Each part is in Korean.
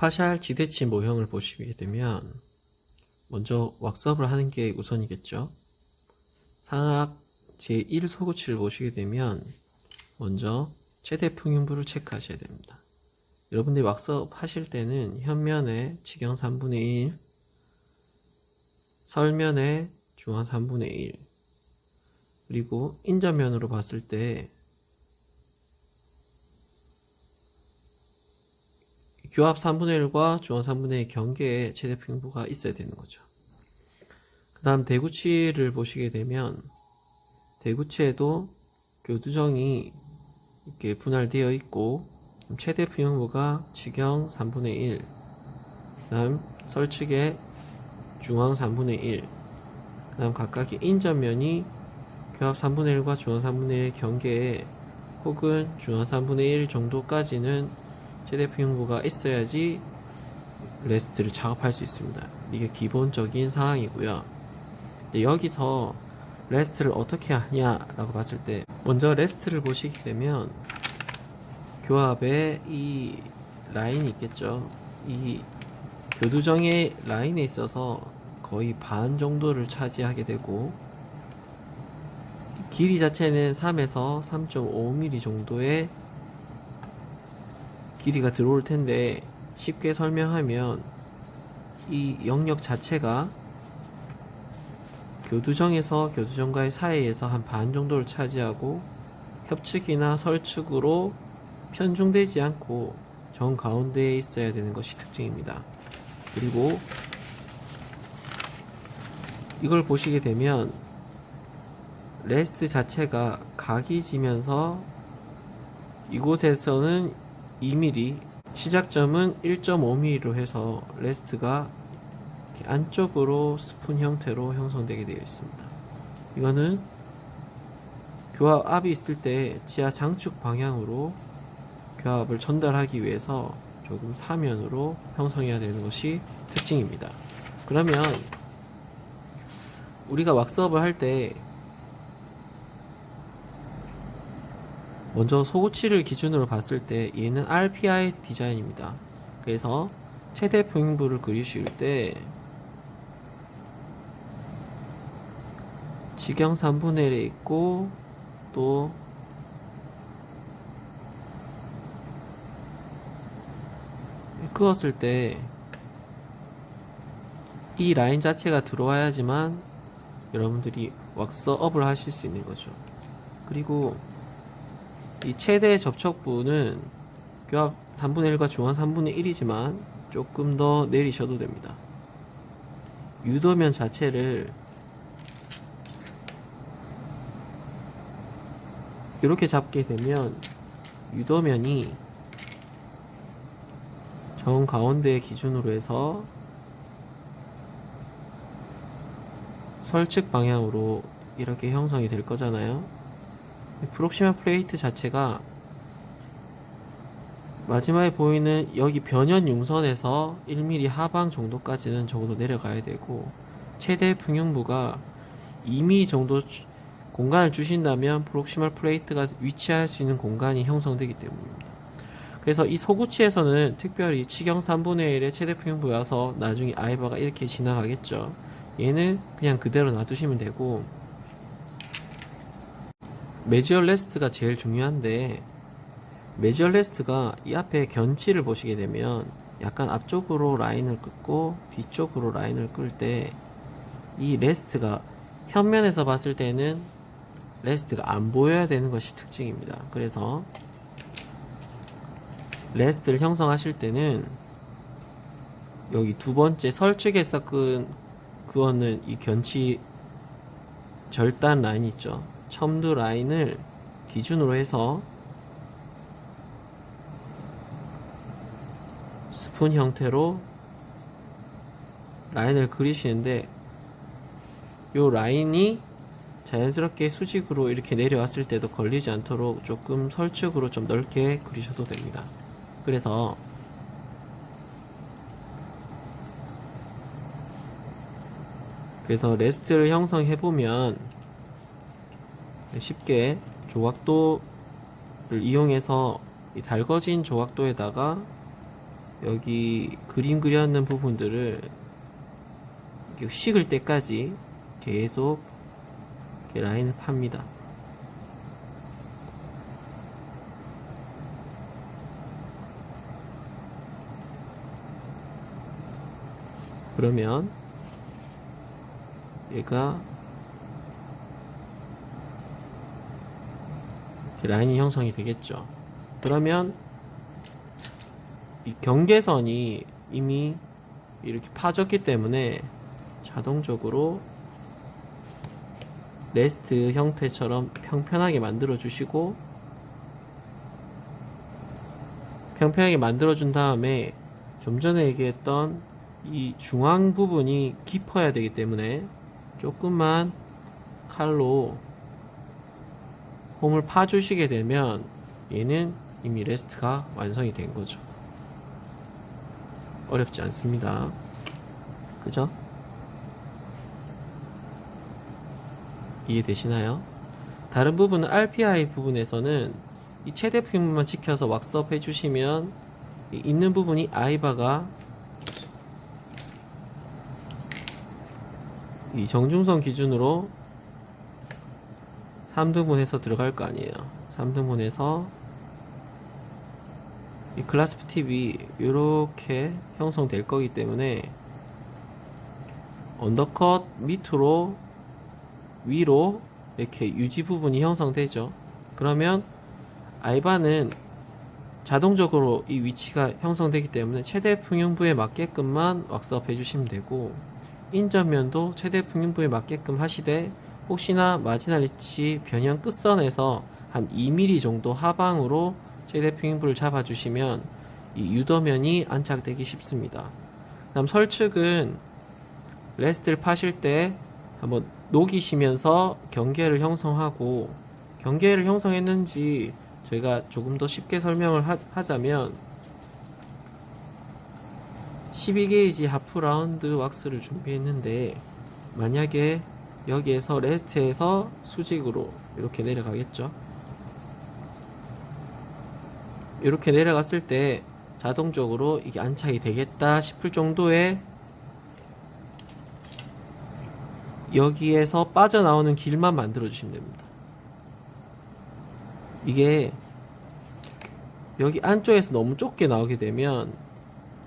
파샬 지대치 모형을 보시게 되면 먼저 왁스업을 하는 게 우선이겠죠. 상악 제1 소구치를 보시게 되면 먼저 최대 풍용부를 체크하셔야 됩니다. 여러분들이 왁스업 하실 때는 현면에 지경 3분의 1, 설면에 중앙 3분의 1, 그리고 인접면으로 봤을 때 교합 3분의 1과 중앙 3분의 1 경계에 최대 풍부가 있어야 되는 거죠. 그 다음 대구치를 보시게 되면 대구치에도 교두정이 이렇게 분할되어 있고 최대 풍부가 지경 3분의 1, 그 다음 설측에 중앙 3분의 1, 그 다음 각각의 인접면이 교합 3분의 1과 중앙 3분의 1 경계에 혹은 중앙 3분의 1 정도까지는 최대 풍부가 있어야지 레스트를 작업할 수 있습니다. 이게 기본적인 사항이고요. 여기서 레스트를 어떻게 하냐라고 봤을 때 먼저 레스트를 보시게 되면 교합에 이 라인이 있겠죠. 이 교두정의 라인에 있어서 거의 반 정도를 차지하게 되고 길이 자체는 3에서 3.5mm 정도의 길이가 들어올 텐데 쉽게 설명하면 이 영역 자체가 교두정에서 교두정과의 사이에서 한 반 정도를 차지하고 협측이나 설측으로 편중되지 않고 정 가운데에 있어야 되는 것이 특징입니다. 그리고 이걸 보시게 되면 레스트 자체가 각이 지면서 이곳에서는 2mm, 시작점은 1.5mm로 해서 레스트가 안쪽으로 스푼 형태로 형성되게 되어 있습니다. 이거는 교합 압이 있을 때 지하 장축 방향으로 교합을 전달하기 위해서 조금 사면으로 형성해야 되는 것이 특징입니다. 그러면 우리가 왁스업을 할 때 먼저 소고치를 기준으로 봤을 때 얘는 RPI 디자인입니다. 그래서 최대 평행부를 그리실 때 지경 3분의 1에 있고 또 그었을 때 이 라인 자체가 들어와야지만 여러분들이 왁스업을 하실 수 있는 거죠. 그리고 이 최대 접촉부는 교합 3분의 1과 중앙 3분의 1이지만 조금 더 내리셔도 됩니다. 유도면 자체를 이렇게 잡게 되면 유도면이 정 가운데 기준으로 해서 설측 방향으로 이렇게 형성이 될 거잖아요. 프록시마 플레이트 자체가 마지막에 보이는 여기 변연 융선에서 1mm 하방 정도까지는 적어도 내려가야 되고 최대 풍용부가 2mm 정도 공간을 주신다면 프록시멀 플레이트가 위치할 수 있는 공간이 형성되기 때문입니다. 그래서 이 소구치에서는 특별히 치경 3분의 1의 최대 풍용부여서 나중에 아이버가 이렇게 지나가겠죠. 얘는 그냥 그대로 놔두시면 되고 매지얼 레스트가 제일 중요한데 매지얼 레스트가 이 앞에 견치를 보시게 되면 약간 앞쪽으로 라인을 긋고 뒤쪽으로 라인을 끌 때 이 레스트가 현면에서 봤을 때는 레스트가 안 보여야 되는 것이 특징입니다. 그래서 레스트를 형성하실 때는 여기 두 번째 설측에서 그어는 이 견치 절단 라인 있죠. 첨두 라인을 기준으로 해서 스푼 형태로 라인을 그리시는데 요 라인이 자연스럽게 수직으로 이렇게 내려왔을 때도 걸리지 않도록 조금 설측으로 좀 넓게 그리셔도 됩니다. 그래서 레스트를 형성해 보면 쉽게 조각도를 이용해서 이 달궈진 조각도에다가 여기 그림 그렸는 부분들을 식을 때까지 계속 라인을 팝니다. 그러면 얘가 라인이 형성이 되겠죠. 그러면 이 경계선이 이미 이렇게 파졌기 때문에 자동적으로 레스트 형태처럼 평평하게 만들어 주시고, 평평하게 만들어 준 다음에 좀 전에 얘기했던 이 중앙 부분이 깊어야 되기 때문에 조금만 칼로 홈을 파 주시게 되면 얘는 이미 레스트가 완성이 된 거죠. 어렵지 않습니다. 그죠? 이해되시나요? 다른 부분은 RPI 부분에서는 이 최대 표면만 지켜서 왁스업 해주시면 있는 부분이 아이바가 이 정중선 기준으로 3등분해서 들어갈 거 아니에요. 3등분해서 이 클라스프 팁이 이렇게 형성될 거기 때문에 언더컷 밑으로 위로 이렇게 유지 부분이 형성되죠. 그러면 아이바는 자동적으로 이 위치가 형성되기 때문에 최대 평형부에 맞게끔만 왁스업 해주시면 되고, 인접면도 최대 평형부에 맞게끔 하시되 혹시나 마지널 위치 변형 끝선에서 한 2mm 정도 하방으로 최대 평형부를 잡아주시면 이 유도면이 안착되기 쉽습니다. 다음 설측은 레스트를 파실 때 한번 녹이시면서 경계를 형성하고, 경계를 형성했는지 저희가 조금 더 쉽게 설명을 하자면 12게이지 하프 라운드 왁스를 준비했는데, 만약에 여기에서 레스트에서 수직으로 이렇게 내려가겠죠. 이렇게 내려갔을 때 자동적으로 이게 안착이 되겠다 싶을 정도의 여기에서 빠져나오는 길만 만들어 주시면 됩니다. 이게 여기 안쪽에서 너무 좁게 나오게 되면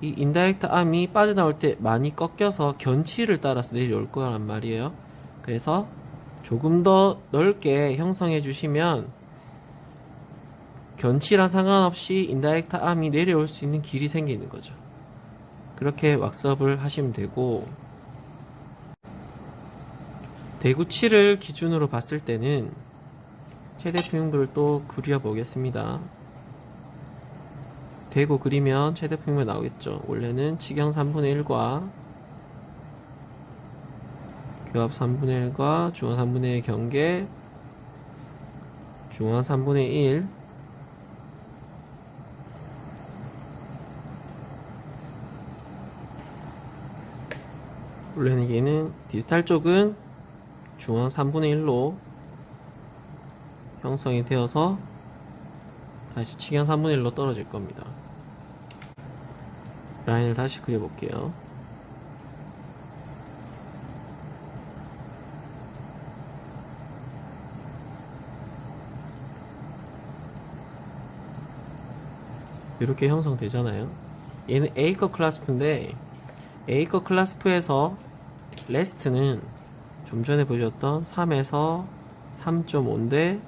이 인다이렉트 암이 빠져나올 때 많이 꺾여서 견치를 따라서 내려올 거란 말이에요. 그래서 조금 더 넓게 형성해 주시면 견치랑 상관없이 인다이렉트 암이 내려올 수 있는 길이 생기는 거죠. 그렇게 왁스업을 하시면 되고, 대구치를 기준으로 봤을 때는 최대 평형부를 또 그려 보겠습니다. 대고 그리면 최대 평형이 나오겠죠. 원래는 치경 3분의 1과 교합 3분의 1과 중앙 3분의 1 경계, 중앙 3분의 1, 원래는 얘는 디지털 쪽은 중앙 3분의 1로 형성이 되어서 다시 치경 3분의 1로 떨어질 겁니다. 라인을 다시 그려볼게요. 이렇게 형성되잖아요. 얘는 A급 클라스프인데, A급 클라스프에서 레스트는 좀 전에 보셨던 3에서 3.5인데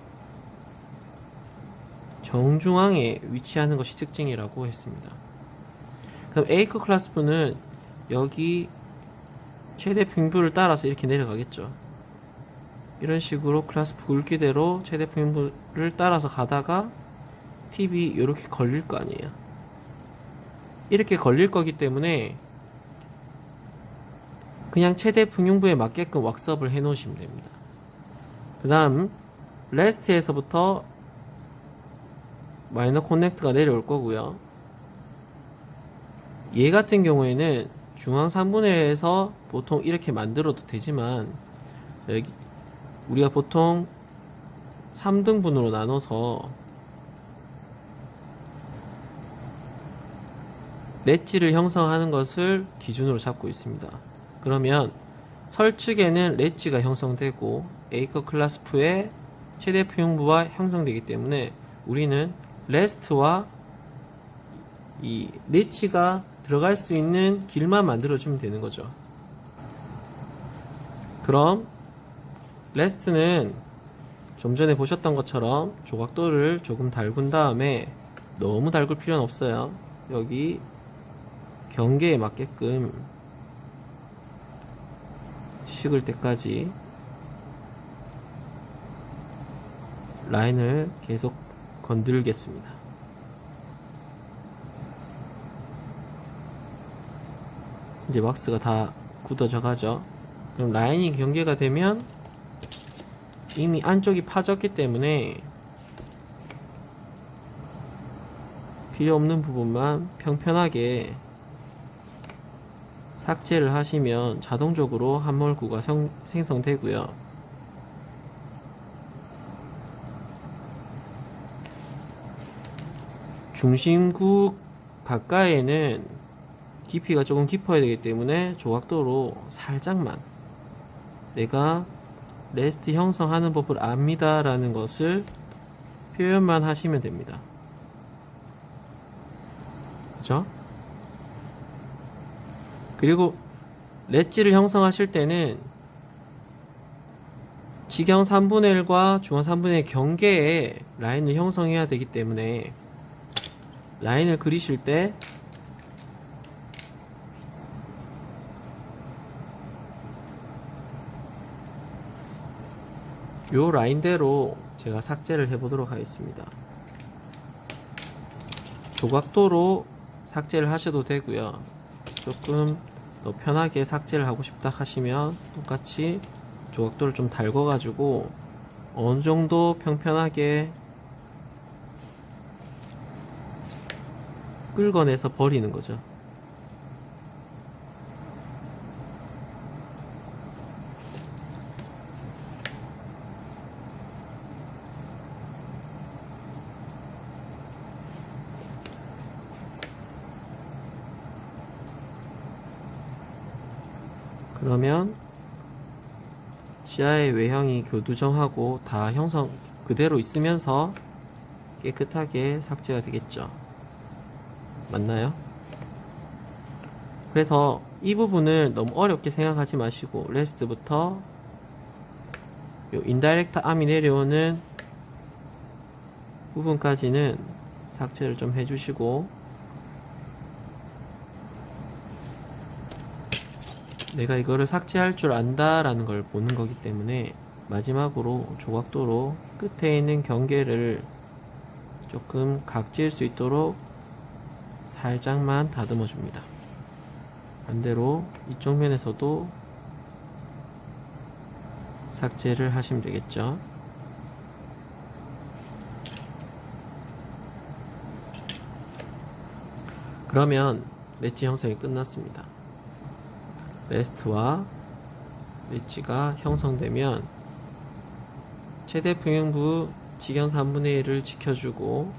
정중앙에 위치하는 것이 특징이라고 했습니다. 그럼 A급 클라스프는 여기 최대 평균부를 따라서 이렇게 내려가겠죠. 이런 식으로 클라스프 굵기대로 최대 평균부를 따라서 가다가 팁이 이렇게 걸릴 거 아니에요. 이렇게 걸릴 거기 때문에 그냥 최대 평형부에 맞게끔 왁스업을 해 놓으시면 됩니다. 그 다음 레스트에서부터 마이너 코넥트가 내려올 거고요. 얘 같은 경우에는 중앙 3분의 1에서 보통 이렇게 만들어도 되지만, 여기 우리가 보통 3등분으로 나눠서 렛지를 형성하는 것을 기준으로 잡고 있습니다. 그러면 설측에는 렛지가 형성되고 A컷 클라스프의 최대 표형부가 형성되기 때문에 우리는 레스트와 이 렛지가 들어갈 수 있는 길만 만들어주면 되는 거죠. 그럼 레스트는 좀 전에 보셨던 것처럼 조각도를 조금 달군 다음에 너무 달굴 필요는 없어요. 여기 경계에 맞게끔 식을 때까지 라인을 계속 건들겠습니다. 이제 왁스가 다 굳어져 가죠. 그럼 라인이 경계가 되면 이미 안쪽이 파졌기 때문에 필요 없는 부분만 평편하게 삭제를 하시면 자동적으로 함몰구가 생성되고요. 중심구 가까이에는 깊이가 조금 깊어야 되기 때문에 조각도로 살짝만 내가 레스트 형성하는 법을 압니다 라는 것을 표현만 하시면 됩니다. 그죠? 그리고 렛지를 형성하실 때는 지경 3분의 1과 중앙 3분의 1 경계에 라인을 형성해야 되기 때문에 라인을 그리실 때 요 라인대로 제가 삭제를 해 보도록 하겠습니다. 조각도로 삭제를 하셔도 되고요. 조금 더 편하게 삭제를 하고 싶다 하시면 똑같이 조각도를 좀 달궈 가지고 어느 정도 평편하게 끌어내서 버리는 거죠. 그러면 지하의 외형이 교두정하고 다 형성 그대로 있으면서 깨끗하게 삭제가 되겠죠. 맞나요? 그래서 이 부분을 너무 어렵게 생각하지 마시고 레스트부터 요 인다이렉트 암이 내려오는 부분까지는 삭제를 좀 해주시고, 내가 이거를 삭제할 줄 안다라는 걸 보는 거기 때문에 마지막으로 조각도로 끝에 있는 경계를 조금 각질 수 있도록 살짝만 다듬어 줍니다. 반대로 이쪽 면에서도 삭제를 하시면 되겠죠. 그러면 렛지 형성이 끝났습니다. 레스트와 렛지가 형성되면 최대 평형부 지경 3분의 1을 지켜주고,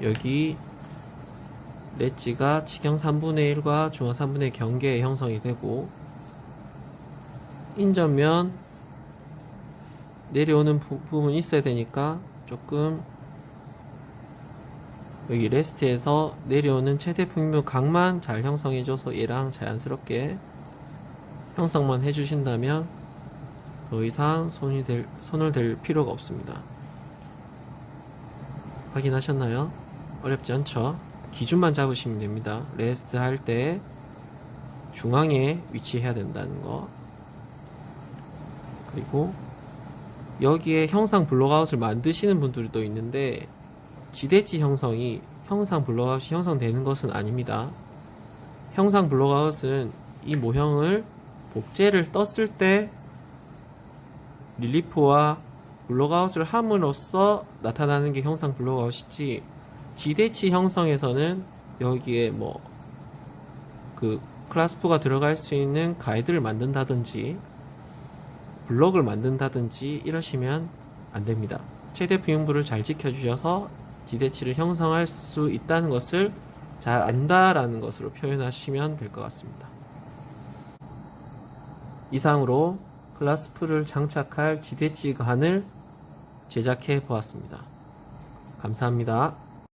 여기 렛지가 지경 3분의 1과 중앙 3분의 1 경계에 형성이 되고, 인전면 내려오는 부분이 있어야 되니까 조금 여기 레스트에서 내려오는 최대 평면 각만 잘 형성해줘서 얘랑 자연스럽게 형성만 해주신다면 더 이상 손을 댈 필요가 없습니다. 확인하셨나요? 어렵지 않죠? 기준만 잡으시면 됩니다. 레스트 할 때 중앙에 위치해야 된다는 거, 그리고 여기에 형상 블록아웃을 만드시는 분들도 있는데 지대치 형성이 형상 블록아웃이 형성되는 것은 아닙니다. 형상 블록아웃은 이 모형을 복제를 떴을 때 릴리프와 블록아웃을 함으로써 나타나는 게 형상 블록아웃이지, 지대치 형성에서는 여기에 뭐 그 클래스프가 들어갈 수 있는 가이드를 만든다든지 블록을 만든다든지 이러시면 안 됩니다. 최대 평형부를 잘 지켜주셔서 지대치를 형성할 수 있다는 것을 잘 안다라는 것으로 표현하시면 될 것 같습니다. 이상으로 클라스풀을 장착할 지대치관을 제작해 보았습니다. 감사합니다.